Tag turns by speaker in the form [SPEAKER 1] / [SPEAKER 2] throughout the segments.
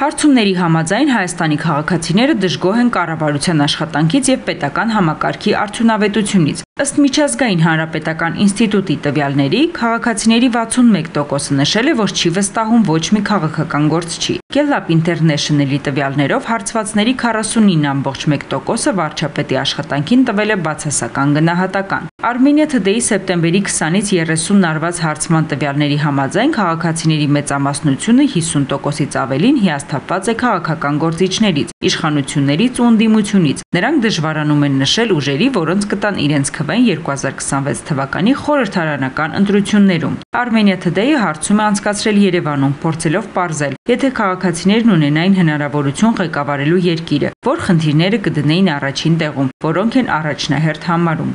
[SPEAKER 1] Հարցումների համաձայն Հայաստանի քաղաքացիները դժգոհ են կառավարության աշխատանքից եւ պետական համակարգի արդյունավետությունից։ Ըստ միջազգային հանրապետական ինստիտուտի տվյալների, քաղաքացիների 61%-ը նշել է, որ չի վստահում ոչ մի քաղաքական գործչի։ Gallup International-ի տվյալներով հարցվածների 49.1%-ը վարչապետի աշխատանքին տվել է բացասական գնահատական։ Armenia Today-ի սեպտեմբերի 20-ից 30-ն արված հարցման տվյալների համաձայն քաղաքացիների մեծամասնությունը 50%-ից ավելին հիասթափված է քաղաքական գործիչներից, իշխանություններից ու ընդդիմությունից։ Նրանք դժվարանում են նշել ուժերի, որոնց կտան իրենց քվեն 2026 թվականի խորհրդարանական ընտրություններում։ Armenia Today-ը հարցում է անցկացրել Երևանում, փորձելով պարզել, եթե քաղաքացիներն ունենային հնարավորություն ղեկավարելու երկիրը, որ խնդիրները կդնեին առաջին տեղում, որոնք են առաջնահերթ համարում։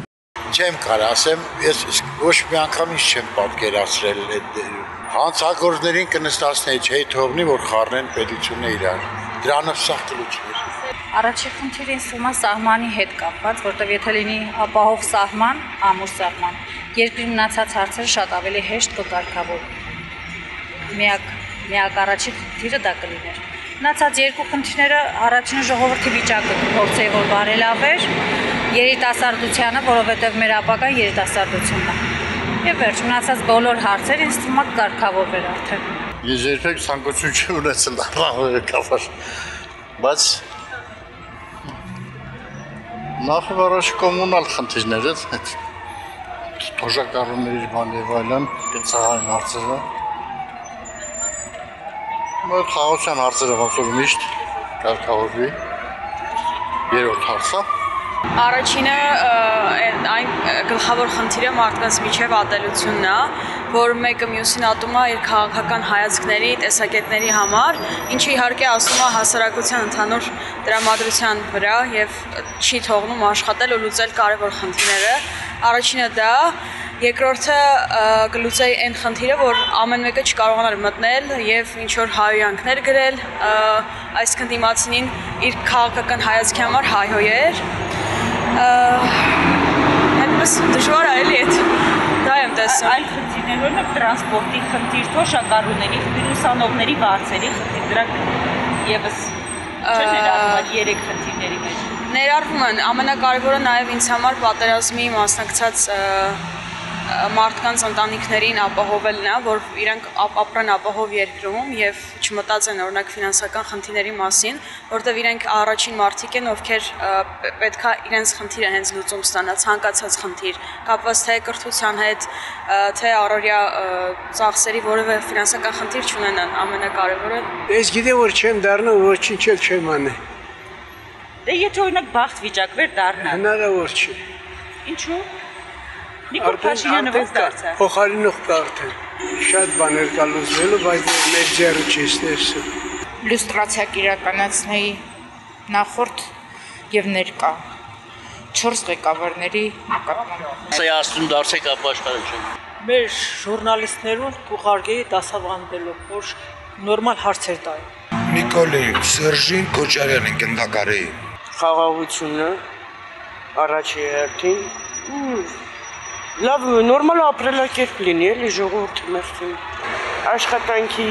[SPEAKER 2] Չեմ կարող ասեմ, ես ոչ մի անգամ չեմ պատկերացրել հանցագործներին կնստացնեի, չէի թողնի, որ խառնեն պետությունը իրար։ Դրանով սաղ կլուծվեր։
[SPEAKER 3] Առաջին խնդիրը ինձ թվում է սահմանի հետ կապված, որտեղ եթե լինի ապահով սահման, ամուր սահման, երկրի մնացած հարցերը շատ ավելի հեշտ կկարգավորվեն։ Միակ առաջին խնդիրը դա կլիներ։ Մնացած երկու խնդիրները առաջին ժողովրդի վիճակը փորձեի որ բարելավեր, երիտասարդությանը, որովհետև մեր ապագան երիտասարդությունն է։ Եվ վերջ մնացած բոլոր հարցերը ինձ թվում է կարգավորվեր արդեն։
[SPEAKER 2] Ես երբեք ցանկություն չեմ ունեցել առավելակավոր, բայց նախ առաջ կոմունալ խնդիրները, թոշակառուների բան եւ այլն, կցահային հարցերը։ Մեր խաղաղության հարցերը ոնց որ միշտ կարգավորվի։ Երրորդ հարցը
[SPEAKER 4] Առաջինը այն գլխավոր խնդիրը մարդկանց միջև ատելությունն է, որ մեկը մյուսին ատում է իր քաղաքական հայացքների, տեսակետների համար, ինչը իհարկե ասում է հասարակության ընդհանուր տրամադրության վրա եւ չի թողնում աշխատել ու լուծել կարևոր խնդիրները։ Առաջինը դա, երկրորդը կլուծեի այն խնդիրը, որ ամեն մեկը չկարողանար մտնել եւ ինչ որ հայհոյանքներ գրել, այսինքն դիմացինին իր քաղաքական հայացքի համար հայհոյեր։ Այդպես դժվար է էլի այդ դա եմ տեսնում։
[SPEAKER 1] Այլ խնդիրներ օրինակ տրանսպորտի խնդիր, թոշակառուների խնդիր, ուսանողների վարձերի խնդիր, դրանք եւս չեն ներառվում 3 խնդիրների մեջ։
[SPEAKER 4] Ներառվում են, ամենակարևորը նաեւ ինձ համար պատերազմի մասնակցած մարդկանց ընտանիքներին ապահովելն է, որ իրենք ապրեն ապահով երկրում եւ չմտածեն օրինակ ֆինանսական խնդիրների մասին, որտեղ իրենք առաջին մարդիկ են, ովքեր պետքա իրենց խնդիրը հենց լուծում ստանա, ցանկացած խնդիր, կապված թե կրթության հետ, թե առօրյա ծախսերի որևէ ֆինանսական խնդիր չունենան, ամենակարևորը։
[SPEAKER 5] Ես գիտեմ, որ չեմ դառնա, ոչինչ էլ չեմ անե։
[SPEAKER 1] Դե եթե օրինակ բախտ վիճակվեր դառնա։
[SPEAKER 5] Հնարավոր չի։
[SPEAKER 1] Ինչու՞։ Նիկոլ Փաշինյանը ո՞վ դարձա։
[SPEAKER 5] Փոխարինող կա արդեն։ Շատ բաներ կա լուծվելու, բայց մեր ձեռը չի ստեսում։
[SPEAKER 6] Լյուստրացիա կիրականացնեի նախորդ եւ ներկա 4 ղեկավարների նկատմամբ։
[SPEAKER 7] Սայաստուն դարձեք ապաշխարել չեմ։
[SPEAKER 8] Մեր ժուրնալիստներուն կուղարկեի դասավանդելով, որ նորմալ հարցեր տային։
[SPEAKER 9] Նիկոլի Սերժին Քոչարյանին գնդակարի։
[SPEAKER 10] Խաղաղությունը առաջի հերթին լավ նորմալ ապրելակերպ լինի էլի ժողովրդի մերթին աշխատանքի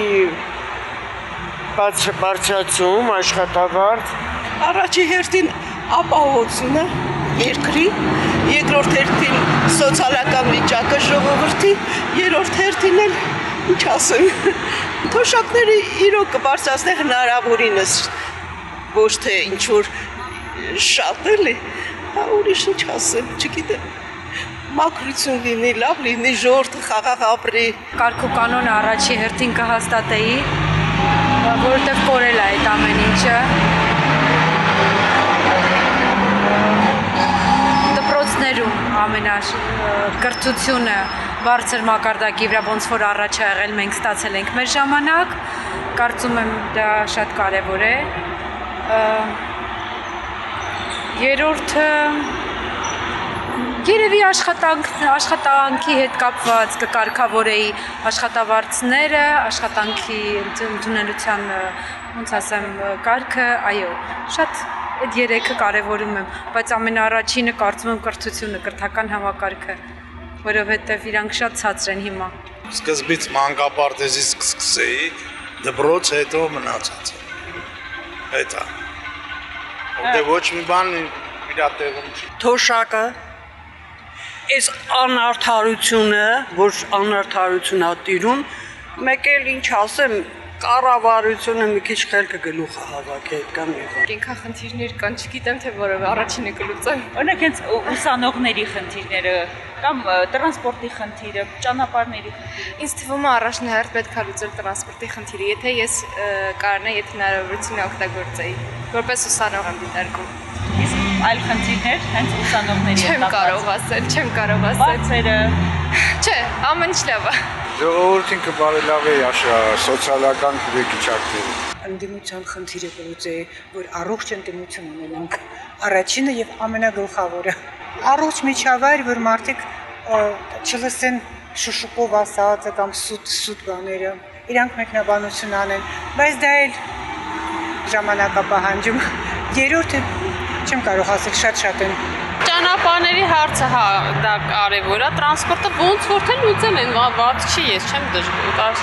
[SPEAKER 10] բարձրացում աշխատավարձ
[SPEAKER 8] Առաջի հերթին ապահովությունը երկրի, երկրորդ հերթին սոցիալական վիճակը ժողովրդի, երրորդ հերթին էլ ինչ ասեմ թոշակները իրոք կբարձրացնի հնարավորինս ոչ թե ինչ որ շատ էլի ուրիշ ինչ ասեմ չգիտեմ մաքրություն լինի, լավ լինի, ժողովուրդը խաղաղ ապրի։
[SPEAKER 3] Կարգ ու կանոն առաջի հերթին կհաստատեի, որովհետև կորել է այդ ամեն ինչը։ Դպրոցներում կրթությունը բարձր մակարդակի վրա ոնց որ առաջ է եղել, մենք ստացել ենք մեր ժամանակ, կարծում եմ դա շատ կարևոր է։ Երրորդը Երևի աշխատանքի հետ կապված կկարգավորեի աշխատավարձները, աշխատանքի ընդունելության, ոնց ասեմ, կարգը, այո, շատ այդ երեքը կարևորում եմ, բայց ամենաառաջինը կարծում եմ կրթությունը, կրթական համակարգը, որովհետև իրանք շատ ցածր են հիմա։
[SPEAKER 2] Սկզբից մանկապարտեզից կսկսեի, դպրոց հետո մնացածը։
[SPEAKER 9] Հետա։ Դե ոչ մի բան իր տեղում չի։
[SPEAKER 8] Թոշակը այս անարդարությունը, որ անարդարությունն է տիրում, մեկ էլ ինչ ասեմ, կառավարությունը մի քիչ խելքը գլուխը հավաքի հետ կամ եղա։
[SPEAKER 3] Ինքան խնդիրներ կան, չգիտեմ թե որը առաջինը կլուծեմ։
[SPEAKER 1] Օրինակ հենց ուսանողների խնդիրները կամ տրանսպորտի խնդիրը, ճանապարհների խնդիրը։
[SPEAKER 3] Ինձ թվում է առաջնահերթ պետք է լուծել տրանսպորտի խնդիրը, եթե ես կարողանայի այդ հնարավորությունը օգտագործեի, որպես ուսանող եմ դիտարկում։
[SPEAKER 1] Իսկ այլ խնդիրներ հենց ուսանողների հետ
[SPEAKER 3] Չեմ կարող ասել։
[SPEAKER 1] Բացերը
[SPEAKER 3] Չէ, ամեն ինչ լավ է։
[SPEAKER 9] Ժողովրդին կբարելավի սոցիալական վիճակները։
[SPEAKER 11] Ընդդիմության խնդիրը կլուծի, որ առողջ ընդդիմություն ունենանք։ Առաջինը եւ ամենագլխավորը։ Առողջ միջավայր, որ մարդիկ չլսեն շուշուկով ասածը կամ սուտ բաները, իրանք մեկնաբանություն անեն, բայց դա էլ ժամանակապահանջում։ Երրորդը չեմ կարող ասել, շատ են։
[SPEAKER 4] Ճանապարհների հարցը հա դա կարևոր է, տրանսպորտը ոնց որ թե լուծել են, ված չի, ես չեմ դժգոհ,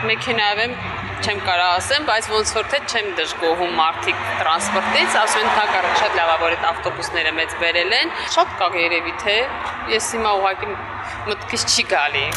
[SPEAKER 4] մեքենայով եմ չեմ կարող ասեմ, բայց ոնց որ թե չեմ դժգոհում մարդիկ տրանսպորտից, ասում են հակառակ շատ լավավոր այդ ավտոբուսները մեծ բերել են, շատ կա երևի թե ես հիմա ուղղակի մտքից չի գալի։